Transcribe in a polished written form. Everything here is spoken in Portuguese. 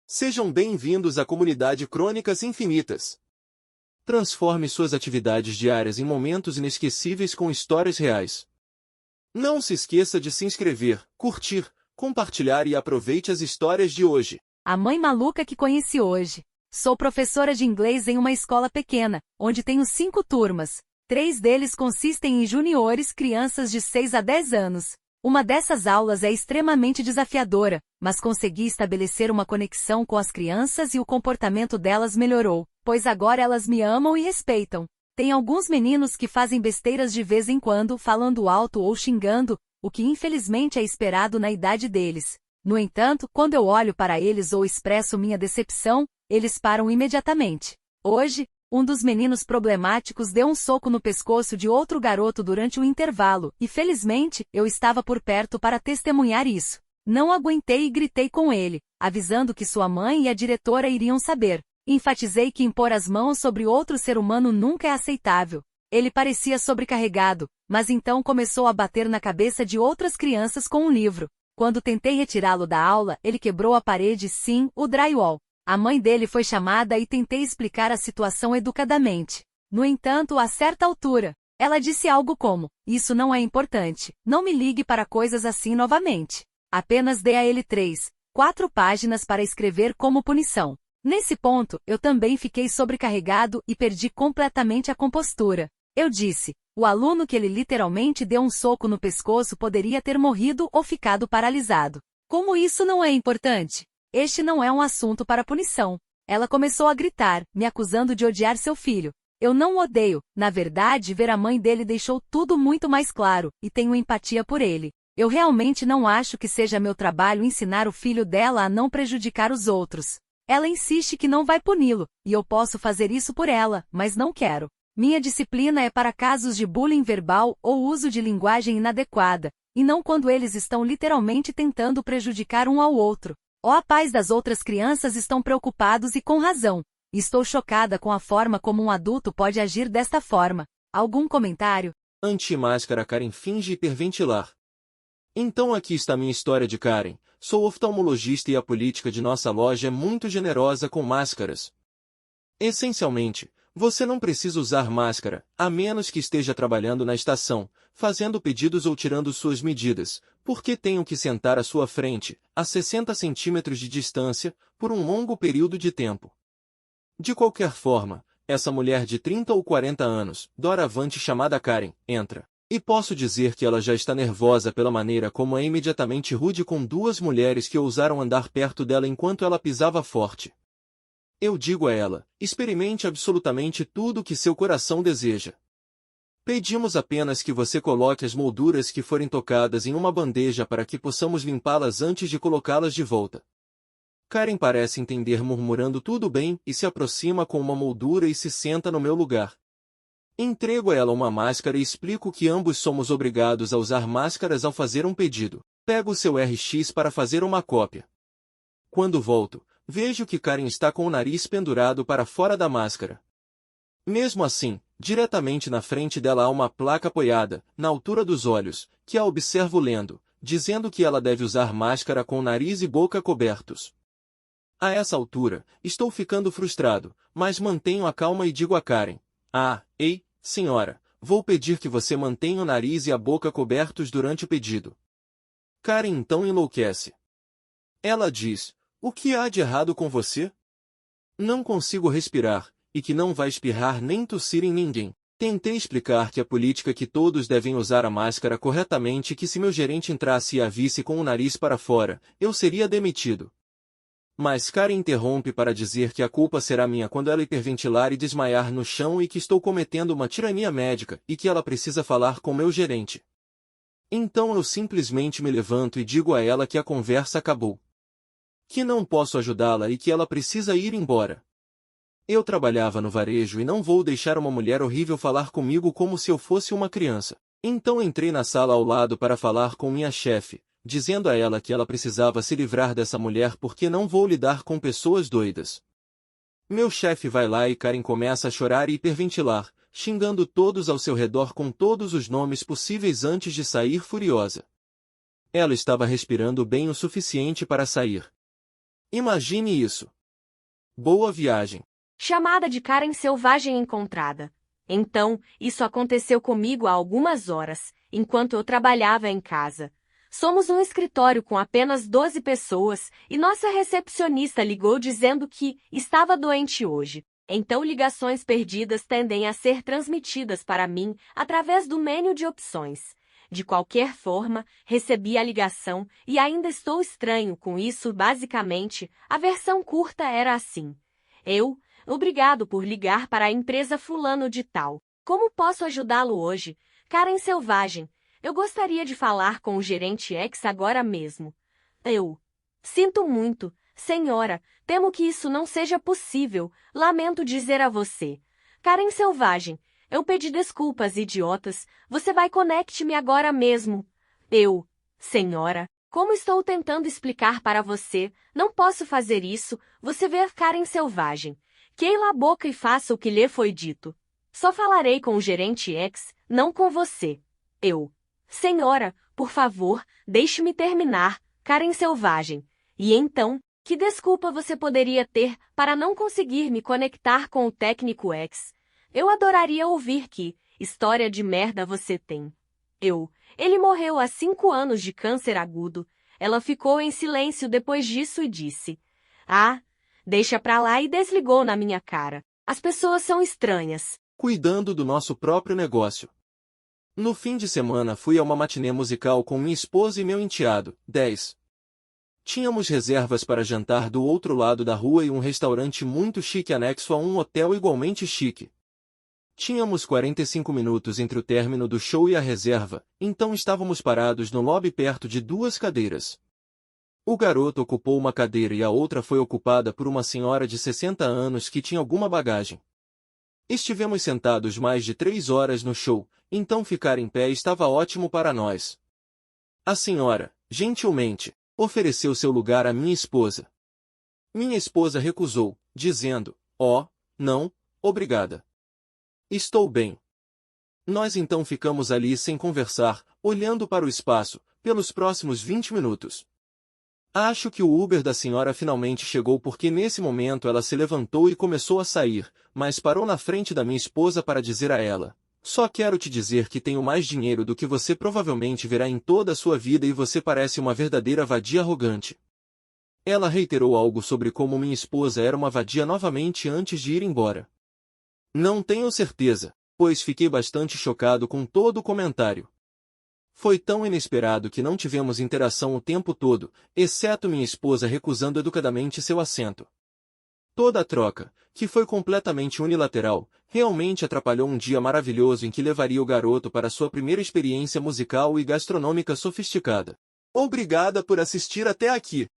Sejam bem-vindos à comunidade Crônicas Infinitas. Transforme suas atividades diárias em momentos inesquecíveis com histórias reais. Não se esqueça de se inscrever, curtir, compartilhar e aproveite as histórias de hoje. A mãe maluca que conheci hoje. Sou professora de inglês em uma escola pequena, onde tenho 5 turmas. 3 deles consistem em juniores, crianças de 6 a 10 anos. Uma dessas aulas é extremamente desafiadora, mas consegui estabelecer uma conexão com as crianças e o comportamento delas melhorou, pois agora elas me amam e respeitam. Tem alguns meninos que fazem besteiras de vez em quando, falando alto ou xingando, o que infelizmente é esperado na idade deles. No entanto, quando eu olho para eles ou expresso minha decepção, eles param imediatamente. Hoje, um dos meninos problemáticos deu um soco no pescoço de outro garoto durante o intervalo, e felizmente, eu estava por perto para testemunhar isso. Não aguentei e gritei com ele, avisando que sua mãe e a diretora iriam saber. Enfatizei que impor as mãos sobre outro ser humano nunca é aceitável. Ele parecia sobrecarregado, mas então começou a bater na cabeça de outras crianças com um livro. Quando tentei retirá-lo da aula, ele quebrou a parede, sim, o drywall. A mãe dele foi chamada e tentei explicar a situação educadamente. No entanto, a certa altura, ela disse algo como: "Isso não é importante, não me ligue para coisas assim novamente." Apenas dei a ele 3, 4 páginas para escrever como punição. Nesse ponto, eu também fiquei sobrecarregado e perdi completamente a compostura. Eu disse: "O aluno que ele literalmente deu um soco no pescoço poderia ter morrido ou ficado paralisado. Como isso não é importante? Este não é um assunto para punição." Ela começou a gritar, me acusando de odiar seu filho. Eu não o odeio, na verdade, ver a mãe dele deixou tudo muito mais claro, e tenho empatia por ele. Eu realmente não acho que seja meu trabalho ensinar o filho dela a não prejudicar os outros. Ela insiste que não vai puni-lo, e eu posso fazer isso por ela, mas não quero. Minha disciplina é para casos de bullying verbal ou uso de linguagem inadequada, e não quando eles estão literalmente tentando prejudicar um ao outro. A pais das outras crianças estão preocupados e com razão. Estou chocada com a forma como um adulto pode agir desta forma. Algum comentário? Anti-máscara. Karen finge hiperventilar. Então aqui está minha história de Karen. Sou oftalmologista e a política de nossa loja é muito generosa com máscaras. Essencialmente, você não precisa usar máscara, a menos que esteja trabalhando na estação, fazendo pedidos ou tirando suas medidas, porque tenho que sentar à sua frente, a 60 centímetros de distância, por um longo período de tempo. De qualquer forma, essa mulher de 30 ou 40 anos, doravante chamada Karen, entra. E posso dizer que ela já está nervosa pela maneira como é imediatamente rude com 2 mulheres que ousaram andar perto dela enquanto ela pisava forte. Eu digo a ela: experimente absolutamente tudo o que seu coração deseja. Pedimos apenas que você coloque as molduras que forem tocadas em uma bandeja para que possamos limpá-las antes de colocá-las de volta. Karen parece entender, murmurando tudo bem, e se aproxima com uma moldura e se senta no meu lugar. Entrego a ela uma máscara e explico que ambos somos obrigados a usar máscaras ao fazer um pedido. Pego seu RX para fazer uma cópia. Quando volto, vejo que Karen está com o nariz pendurado para fora da máscara. Mesmo assim, diretamente na frente dela há uma placa apoiada, na altura dos olhos, que a observo lendo, dizendo que ela deve usar máscara com nariz e boca cobertos. A essa altura, estou ficando frustrado, mas mantenho a calma e digo a Karen: ei, senhora, vou pedir que você mantenha o nariz e a boca cobertos durante o pedido." Karen então enlouquece. Ela diz: "O que há de errado com você? Não consigo respirar, e que não vai espirrar nem tossir em ninguém." Tentei explicar que a política é que todos devem usar a máscara corretamente e que se meu gerente entrasse e a visse com o nariz para fora, eu seria demitido. Mas Karen interrompe para dizer que a culpa será minha quando ela hiperventilar e desmaiar no chão e que estou cometendo uma tirania médica e que ela precisa falar com meu gerente. Então eu simplesmente me levanto e digo a ela que a conversa acabou. Que não posso ajudá-la e que ela precisa ir embora. Eu trabalhava no varejo e não vou deixar uma mulher horrível falar comigo como se eu fosse uma criança. Então entrei na sala ao lado para falar com minha chefe, dizendo a ela que ela precisava se livrar dessa mulher porque não vou lidar com pessoas doidas. Meu chefe vai lá e Karen começa a chorar e hiperventilar, xingando todos ao seu redor com todos os nomes possíveis antes de sair furiosa. Ela estava respirando bem o suficiente para sair. Imagine isso. Boa viagem. Chamada de Karen selvagem encontrada. Então, isso aconteceu comigo há algumas horas, enquanto eu trabalhava em casa. Somos um escritório com apenas 12 pessoas e nossa recepcionista ligou dizendo que estava doente hoje. Então, ligações perdidas tendem a ser transmitidas para mim através do menu de opções. De qualquer forma, recebi a ligação e ainda estou estranho com isso. Basicamente, a versão curta era assim. Obrigado por ligar para a empresa fulano de tal. Como posso ajudá-lo hoje? Karen selvagem. Eu gostaria de falar com o gerente X agora mesmo. Sinto muito, senhora. Temo que isso não seja possível. Lamento dizer a você. Karen selvagem. Eu pedi desculpas, idiotas. Você vai conecte-me agora mesmo. Senhora. Como estou tentando explicar para você, não posso fazer isso. Você vê Karen selvagem. Queila a boca e faça o que lhe foi dito. Só falarei com o gerente X, não com você. Senhora, por favor, deixe-me terminar, Karen selvagem. E então, que desculpa você poderia ter para não conseguir me conectar com o técnico X? Eu adoraria ouvir que história de merda você tem. Ele morreu há 5 anos de câncer agudo. Ela ficou em silêncio depois disso e disse: deixa pra lá, e desligou na minha cara. As pessoas são estranhas. Cuidando do nosso próprio negócio. No fim de semana fui a uma matinê musical com minha esposa e meu enteado, 10. Tínhamos reservas para jantar do outro lado da rua e um restaurante muito chique anexo a um hotel igualmente chique. Tínhamos 45 minutos entre o término do show e a reserva, então estávamos parados no lobby perto de 2 cadeiras. O garoto ocupou uma cadeira e a outra foi ocupada por uma senhora de 60 anos que tinha alguma bagagem. Estivemos sentados mais de 3 horas no show, então ficar em pé estava ótimo para nós. A senhora, gentilmente, ofereceu seu lugar à minha esposa. Minha esposa recusou, dizendo: não, obrigada. Estou bem. Nós então ficamos ali sem conversar, olhando para o espaço, pelos próximos 20 minutos. Acho que o Uber da senhora finalmente chegou porque nesse momento ela se levantou e começou a sair, mas parou na frente da minha esposa para dizer a ela: só quero te dizer que tenho mais dinheiro do que você provavelmente verá em toda a sua vida e você parece uma verdadeira vadia arrogante. Ela reiterou algo sobre como minha esposa era uma vadia novamente antes de ir embora. Não tenho certeza, pois fiquei bastante chocado com todo o comentário. Foi tão inesperado que não tivemos interação o tempo todo, exceto minha esposa recusando educadamente seu assento. Toda a troca, que foi completamente unilateral, realmente atrapalhou um dia maravilhoso em que levaria o garoto para sua primeira experiência musical e gastronômica sofisticada. Obrigada por assistir até aqui.